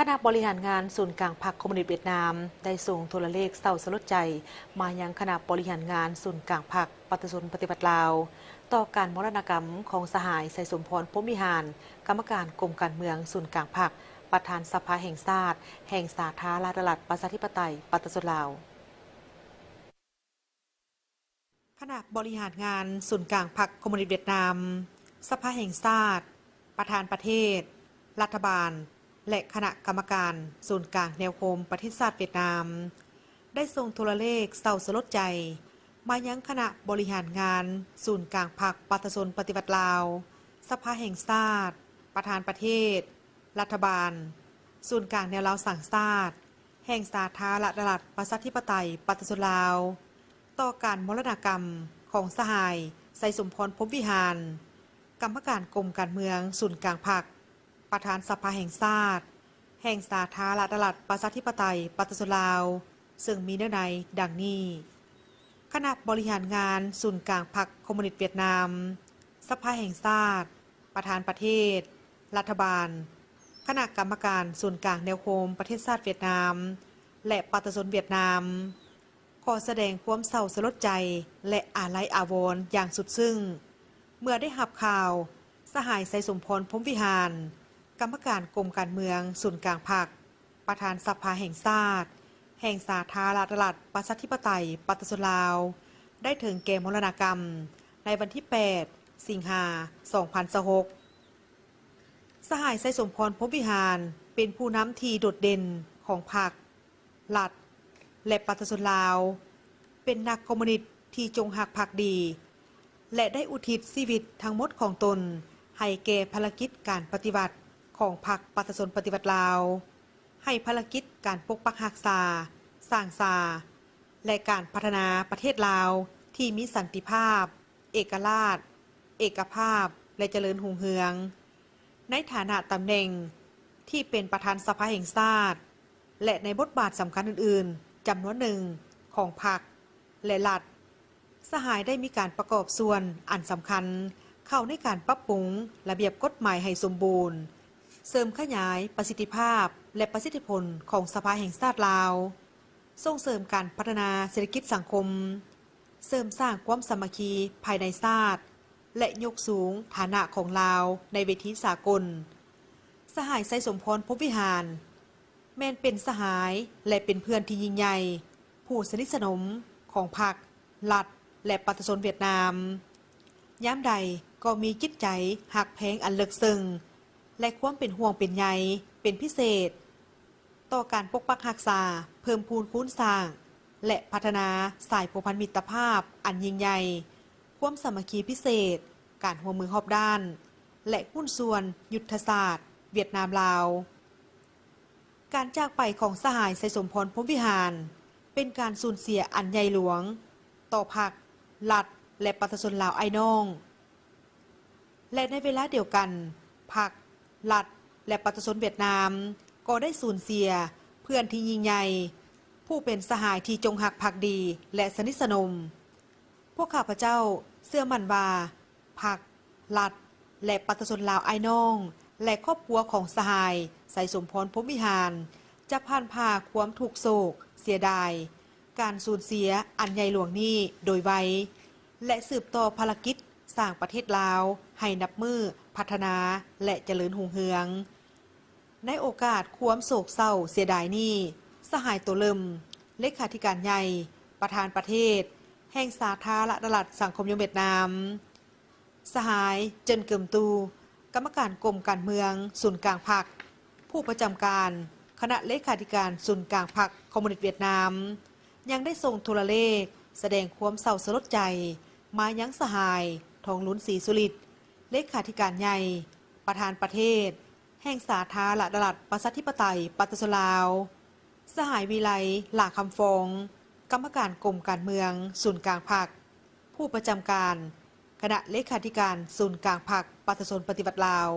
คณะบริหารงานศูนย์กลางพรรคคอมมิวนิสต์เวียดนามได้ส่งโทรเลขเศร้าสลดใจมายังคณะบริหารงานศูนย์กลางพรรคปฏิสนปฏิบัติลาวต่อการมรณกรรมของสหายไสสมพรพรหมวิหารกรรมการกรมการเมืองศูนย์กลางพรรคประธานสภาแห่งชาติแห่งสาธารณรัฐประชาธิปไตยปฏิสนลาวคณะบริหารงานศูนย์กลางพรรคคอมมิวนิสต์เวียดนามสภาแห่งชาติประธานประเทศรัฐบาลและคณะกรรมการศูนย์กลางแนวโน้มประเทศชาติเวียดนามได้ส่งโทรเลขเศร้าสลดใจมายังคณะบริหารงานศูนย์กลางพรรคปฏิสนปฏิบัติลาวสภาแห่งชาติประธานประเทศรัฐบาลศูนย์กลางแนวลาวสั่งชาติแห่งสาธารณรัฐประชาธิปไตยปฏิสนลาวต่อการมรณกรรมของสหายไสสมพรพรหมวิหารกรรมการกรมการเมืองศูนย์กลางพรรคประธานสภาแห่งชาติแห่งสาธารณรัฐประชาธิปไตยปฏิสนลาวซึ่งมีเนื้อในดังนี้คณะบริหารงานศูนย์กลางพรรคคอมมิวนิสต์เวียดนามสภาแห่งชาติประธานประเทศรัฐบาลคณะกรรมการศูนย์กลางแนวโน้มประเทศชาติเวียดนามและปฏิสนเวียดนามขอแสดงความเศร้าสลดใจและอาลัยอาวรณ์อย่างสุดซึ้งเมื่อได้รับข่าวสหายไสสมพรพรหมวิหารกรรมการกรมการเมืองศูนย์กลางพรรคประธานสภาแห่งชาติแห่งสาธารณรัฐประชาธิปไตยปฏิสนลาวได้ถึงแก่มรณกรรมในวันที่ 8 สิงหาคม 2026 สหายไสสมพรพรหมวิหารเป็นผู้นำที่โดดเด่นของพรรครัฐและปฏิสนลาวเป็นนักคอมมิวนิสต์ที่จงรักภักดีและได้อุทิศชีวิตทั้งหมดของตนให้แก่ภารกิจการปฏิบัติของพรรคปฏิสนปฏิบัติลาวให้ภารกิจการปกปักรักษาสร้างสาและการพัฒนาประเทศลาวที่มีสันติภาพเอกราชเอกภาพและเจริญรุ่งเรืองในฐานะตำแหน่งที่เป็นประธานสภาแห่งชาติและในบทบาทสำคัญอื่นๆจำนวนหนึ่งของพรรคและรัฐสหายได้มีการประกอบส่วนอันสำคัญเข้าในการปรับปรุงระเบียบกฎหมายให้สมบูรณ์เสริมขยายประสิทธิภาพและประสิทธิผลของสภาแห่งชาติลาวส่งเสริมการพัฒนาเศรษฐกิจสังคมเสริมสร้างความสามัคคีภายในชาติและยกสูงฐานะของลาวในเวทีสากลสหายไสสมพรพรหมวิหารแม้นเป็นสหายและเป็นเพื่อนที่ยิ่งใหญ่ผู้สนิทสนมของพรรครัฐและปฏิสนเวียดนามยามใดก็มีจิตใจหักแพงอันลึกซึ้งและความเป็นห่วงเป็นใยเป็นพิเศษต่อการปกปักรักษาเพิ่มพูนคูณสร้างและพัฒนาสายผูกพันมิตรภาพอันยิ่งใหญ่ความสามัคคีพิเศษการร่วมมือรอบด้านและหุ้นส่วนยุทธศาสตร์เวียดนามลาวการจากไปของสหายไสสมพรพรหมวิหารเป็นการสูญเสียอันใหญ่หลวงต่อพรรครัฐและปฏิสนลาวไอ้น้องและในเวลาเดียวกันพรรครัฐและปฏิสนเวียดนามก็ได้สูญเสียเพื่อนที่ยิ่งใหญ่ผู้เป็นสหายที่จงรักภักดีและสนิทสนมพวกข้าพเจ้าเชื่อมั่นว่าพรรครัฐและปฏิสนลาวไอ้น้องและครอบครัวของสหายไสสมพรพรหมวิหารจะผ่านพาความทุกโศกเสียดายการสูญเสียอันใหญ่หลวงนี้โดยไวและสืบต่อภารกิจสร้างประเทศลาวให้นับมือพัฒนาและเจริญรุ่งเรืองในโอกาสความโศกเศร้าเสียดายนี้สหายตัวเลิมเลขาธิการใหญ่ประธานประเทศแห่งสาธารณรัฐสังคมยงเวียดนามสหายเจินเกิมตูกรรมการกรมการเมืองศูนย์กลางพรรคผู้ประจำการคณะเลขาธิการศูนย์กลางพรรคคอมมิวนิสต์เวียดนามยังได้ส่งโทรเลขแสดงความเศร้าสลดใจมายังสหายทองลุ้นศรีสุริตเลขาธิการใหญ่ประธานประเทศแห่งสาธารณรัฐประชาธิปไตยปฏิสนลาวสหายวิไลหลาคำฟองกรรมการกรมการเมืองศูนย์กลางพรรคผู้ประจำการคณะเลขาธิการศูนย์กลางพรรคปฏิสนปฏิบัติลาว